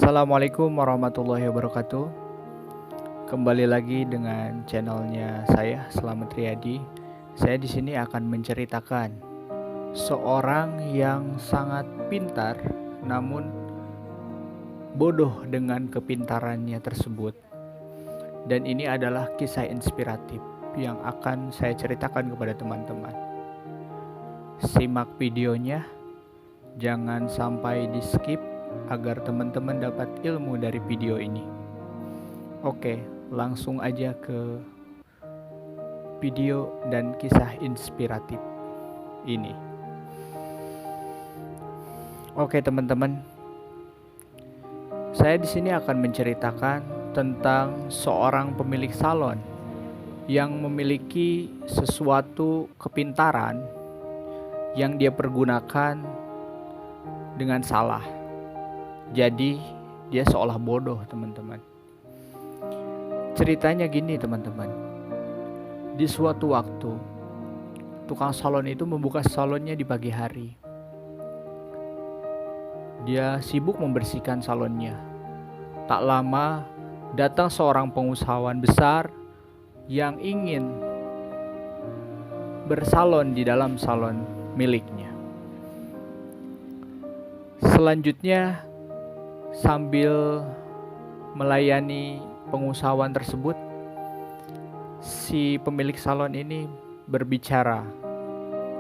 Assalamualaikum warahmatullahi wabarakatuh. Kembali lagi dengan channelnya saya, Slamet Riyadi. Saya di sini akan menceritakan seorang yang sangat pintar namun bodoh dengan kepintarannya tersebut. Dan ini adalah kisah inspiratif yang akan saya ceritakan kepada teman-teman. Simak videonya, jangan sampai di skip agar teman-teman dapat ilmu dari video ini. Oke, langsung aja ke video dan kisah inspiratif ini. Oke, teman-teman. Saya di sini akan menceritakan tentang seorang pemilik salon yang memiliki sesuatu kepintaran yang dia pergunakan dengan salah. Jadi, dia seolah bodoh, teman-teman. Ceritanya gini, teman-teman. Di suatu waktu, tukang salon itu membuka salonnya di pagi hari. Dia sibuk membersihkan salonnya. Tak lama, datang seorang pengusahawan besar yang ingin bersalon di dalam salon miliknya. Selanjutnya, sambil melayani pengusahawan tersebut, si pemilik salon ini berbicara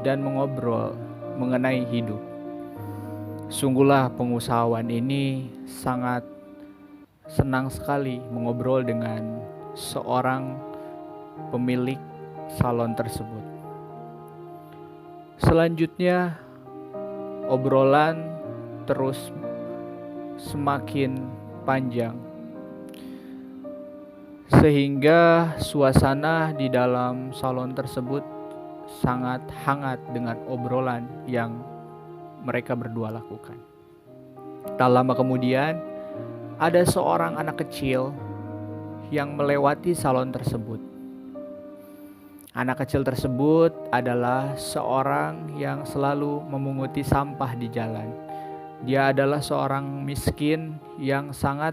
dan mengobrol mengenai hidup. Sungguhlah pengusahawan ini sangat senang sekali mengobrol dengan seorang pemilik salon tersebut. Selanjutnya, obrolan terus semakin panjang, sehingga suasana di dalam salon tersebut sangat hangat dengan obrolan yang mereka berdua lakukan. Tak lama kemudian, ada seorang anak kecil yang melewati salon tersebut. Anak kecil tersebut adalah seorang yang selalu memunguti sampah di jalan. Dia adalah seorang miskin yang sangat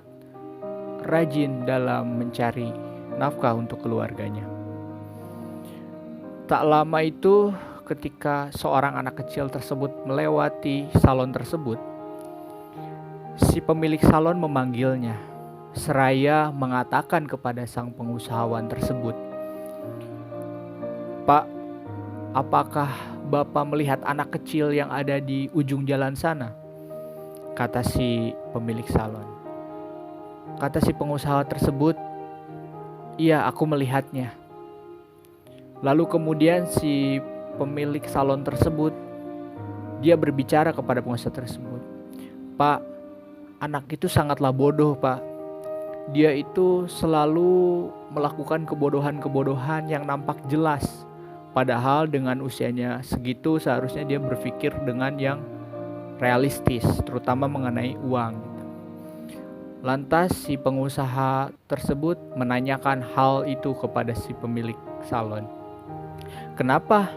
rajin dalam mencari nafkah untuk keluarganya. Tak lama itu, ketika seorang anak kecil tersebut melewati salon tersebut, si pemilik salon memanggilnya, seraya mengatakan kepada sang pengusahawan tersebut, "Pak, apakah Bapak melihat anak kecil yang ada di ujung jalan sana?" Kata si pemilik salon. Kata si pengusaha tersebut, "Iya, aku melihatnya." Lalu kemudian si pemilik salon tersebut, dia berbicara kepada pengusaha tersebut, "Pak, anak itu sangatlah bodoh, Pak. Dia itu selalu melakukan kebodohan-kebodohan yang nampak jelas. Padahal dengan usianya segitu seharusnya dia berpikir dengan yang realistis, terutama mengenai uang." Lantas si pengusaha tersebut menanyakan hal itu kepada si pemilik salon. Kenapa?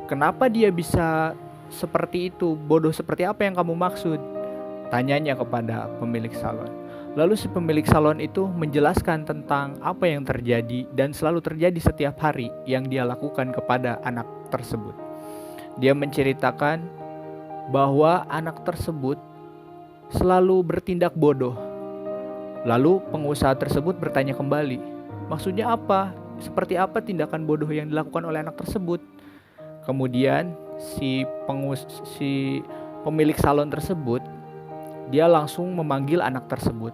Kenapa dia bisa seperti itu? Bodoh seperti apa yang kamu maksud? Tanyanya kepada pemilik salon. Lalu si pemilik salon itu menjelaskan tentang apa yang terjadi dan selalu terjadi setiap hari yang dia lakukan kepada anak tersebut. Dia menceritakan bahwa anak tersebut selalu bertindak bodoh. Lalu pengusaha tersebut bertanya kembali, "Maksudnya apa? Seperti apa tindakan bodoh yang dilakukan oleh anak tersebut?" Kemudian si pemilik salon tersebut, dia langsung memanggil anak tersebut,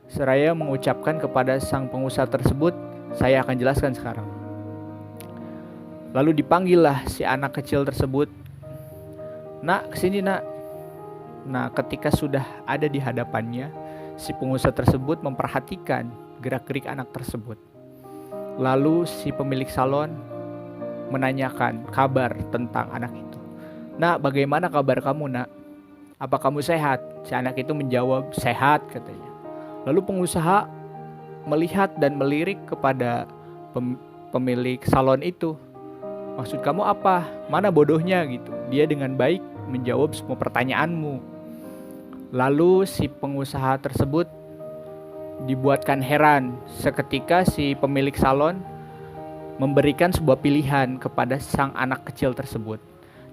seraya mengucapkan kepada sang pengusaha tersebut, "Saya akan jelaskan sekarang." Lalu dipanggillah si anak kecil tersebut, "Nak, kesini nak." Nah, ketika sudah ada di hadapannya, si pengusaha tersebut memperhatikan gerak-gerik anak tersebut. Lalu si pemilik salon menanyakan kabar tentang anak itu. "Nak, bagaimana kabar kamu, nak? Apa kamu sehat?" Si anak itu menjawab, "Sehat," katanya. Lalu pengusaha melihat dan melirik kepada pemilik salon itu. "Maksud kamu apa? Mana bodohnya?" gitu. Dia dengan baik menjawab semua pertanyaanmu. Lalu si pengusaha tersebut dibuatkan heran seketika si pemilik salon memberikan sebuah pilihan kepada sang anak kecil tersebut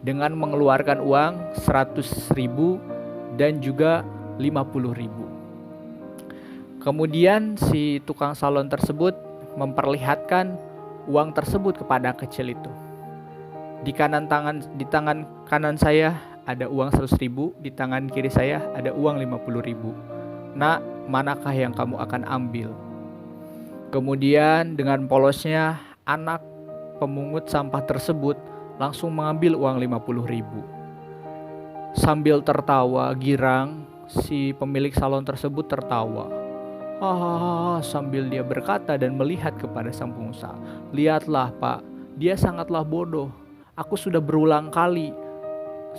dengan mengeluarkan uang 100.000 dan juga 50.000. Kemudian si tukang salon tersebut memperlihatkan uang tersebut kepada anak kecil itu. Di tangan kanan saya ada uang 100.000, di tangan kiri saya ada uang 50.000. Nak, manakah yang kamu akan ambil? Kemudian dengan polosnya anak pemungut sampah tersebut langsung mengambil uang 50.000. Sambil tertawa girang, si pemilik salon tersebut tertawa. Sambil dia berkata dan melihat kepada sang pengusaha. Lihatlah Pak, dia sangatlah bodoh. Aku sudah berulang kali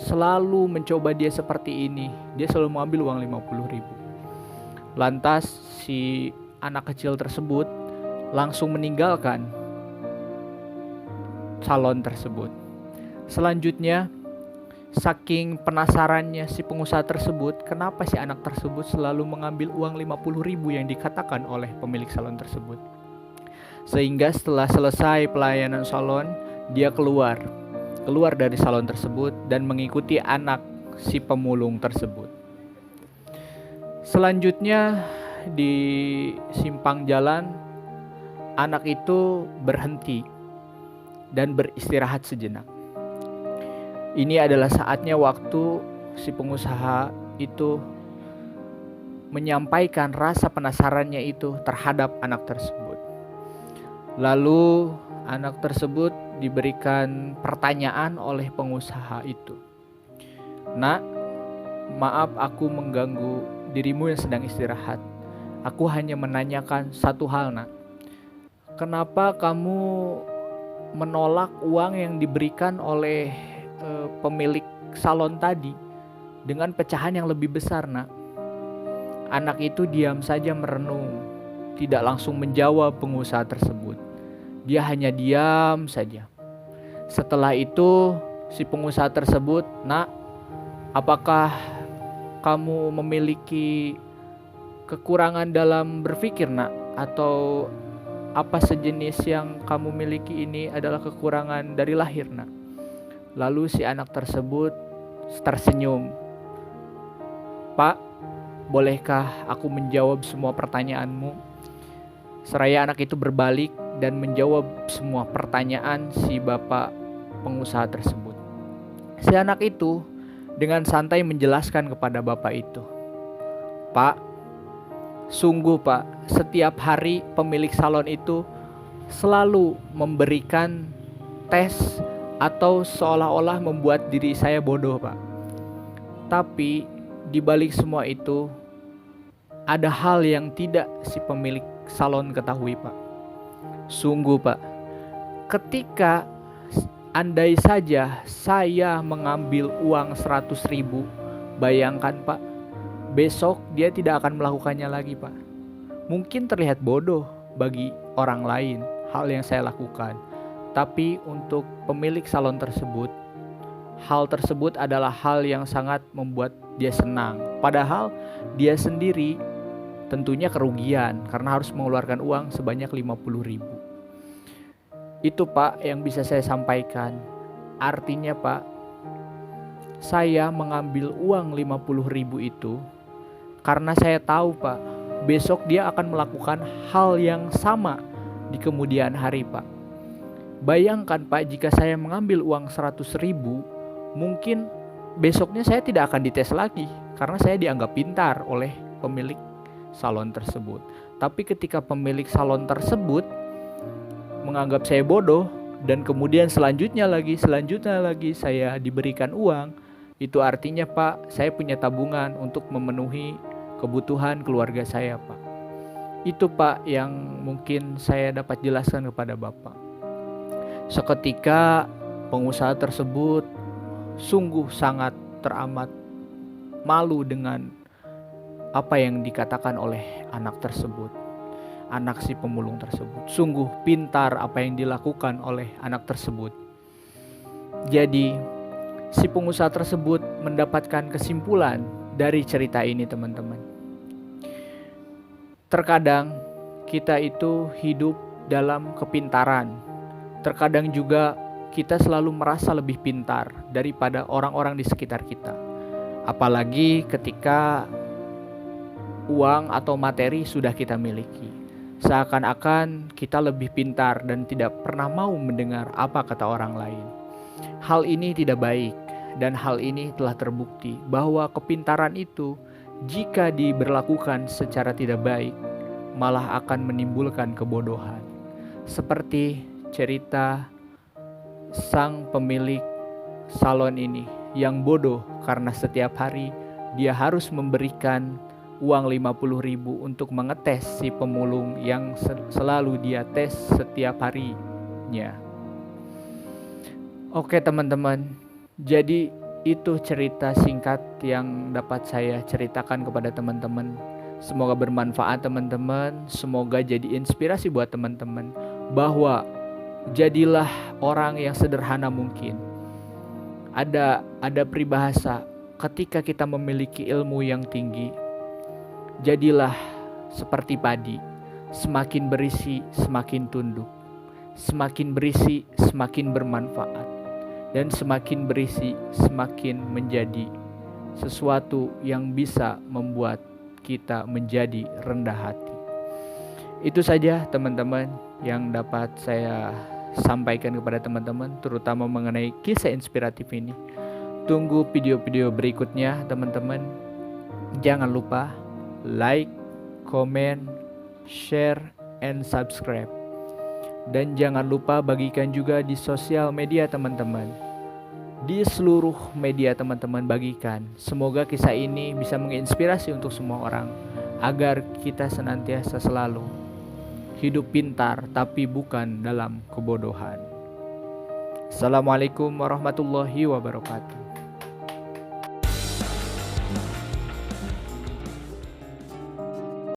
selalu mencoba dia seperti ini. Dia selalu mengambil uang 50.000. Lantas si anak kecil tersebut langsung meninggalkan salon tersebut. Selanjutnya, saking penasarannya si pengusaha tersebut, kenapa si anak tersebut selalu mengambil uang 50.000 yang dikatakan oleh pemilik salon tersebut. Sehingga setelah selesai pelayanan salon, dia keluar dari salon tersebut dan mengikuti anak si pemulung tersebut. Selanjutnya di simpang jalan, anak itu berhenti dan beristirahat sejenak. Ini adalah saatnya waktu si pengusaha itu menyampaikan rasa penasarannya itu terhadap anak tersebut. Lalu anak tersebut diberikan pertanyaan oleh pengusaha itu. Nak, maaf aku mengganggu dirimu yang sedang istirahat. Aku hanya menanyakan satu hal, nak. Kenapa kamu menolak uang yang diberikan oleh pemilik salon tadi dengan pecahan yang lebih besar, nak? Anak itu diam saja merenung, tidak langsung menjawab pengusaha tersebut. Dia hanya diam saja. Setelah itu si pengusaha tersebut, nak, apakah kamu memiliki kekurangan dalam berpikir, nak? Atau apa sejenis yang kamu miliki ini adalah kekurangan dari lahir, nak? Lalu si anak tersebut tersenyum. Pak, bolehkah aku menjawab semua pertanyaanmu? Seraya anak itu berbalik dan menjawab semua pertanyaan si bapak pengusaha tersebut. Si anak itu dengan santai menjelaskan kepada bapak itu. Pak, sungguh Pak, setiap hari pemilik salon itu selalu memberikan tes atau seolah-olah membuat diri saya bodoh, Pak. Tapi di balik semua itu ada hal yang tidak si pemilik salon ketahui, Pak. Sungguh, Pak, ketika andai saja saya mengambil uang 100.000, bayangkan, Pak, besok dia tidak akan melakukannya lagi, Pak. Mungkin terlihat bodoh bagi orang lain hal yang saya lakukan, tapi untuk pemilik salon tersebut, hal tersebut adalah hal yang sangat membuat dia senang. Padahal dia sendiri tentunya kerugian karena harus mengeluarkan uang sebanyak 50.000. Itu, Pak, yang bisa saya sampaikan. Artinya, Pak, saya mengambil uang 50.000 itu karena saya tahu, Pak, besok dia akan melakukan hal yang sama di kemudian hari, Pak. Bayangkan, Pak, jika saya mengambil uang 100.000, mungkin besoknya saya tidak akan dites lagi karena saya dianggap pintar oleh pemilik salon tersebut. Tapi ketika pemilik salon tersebut menganggap saya bodoh dan kemudian selanjutnya lagi saya diberikan uang, itu artinya, Pak, saya punya tabungan untuk memenuhi kebutuhan keluarga saya, Pak. Itu, Pak, yang mungkin saya dapat jelaskan kepada Bapak. Seketika pengusaha tersebut sungguh sangat teramat malu dengan apa yang dikatakan oleh anak tersebut, anak si pemulung tersebut. Sungguh pintar apa yang dilakukan oleh anak tersebut. Jadi si pengusaha tersebut mendapatkan kesimpulan dari cerita ini, teman-teman. Terkadang kita itu hidup dalam kepintaran. Terkadang juga kita selalu merasa lebih pintar daripada orang-orang di sekitar kita. Apalagi ketika uang atau materi sudah kita miliki. Seakan-akan kita lebih pintar dan tidak pernah mau mendengar apa kata orang lain. Hal ini tidak baik, dan hal ini telah terbukti bahwa kepintaran itu jika diberlakukan secara tidak baik malah akan menimbulkan kebodohan. Seperti cerita sang pemilik salon ini yang bodoh karena setiap hari dia harus memberikan uang 50.000 untuk mengetes si pemulung yang selalu dia tes setiap harinya. Oke teman-teman, jadi itu cerita singkat yang dapat saya ceritakan kepada teman-teman. Semoga bermanfaat teman-teman, semoga jadi inspirasi buat teman-teman bahwa jadilah orang yang sederhana mungkin. Ada peribahasa, ketika kita memiliki ilmu yang tinggi, jadilah seperti padi, semakin berisi semakin tunduk, semakin berisi semakin bermanfaat, dan semakin berisi semakin menjadi sesuatu yang bisa membuat kita menjadi rendah hati. Itu saja teman-teman yang dapat saya sampaikan kepada teman-teman, terutama mengenai kisah inspiratif ini. Tunggu video-video berikutnya teman-teman. Jangan lupa like, comment, share, and subscribe. Dan jangan lupa bagikan juga di sosial media teman-teman. Di seluruh media teman-teman bagikan. Semoga kisah ini bisa menginspirasi untuk semua orang agar kita senantiasa selalu hidup pintar tapi bukan dalam kebodohan. Assalamualaikum warahmatullahi wabarakatuh.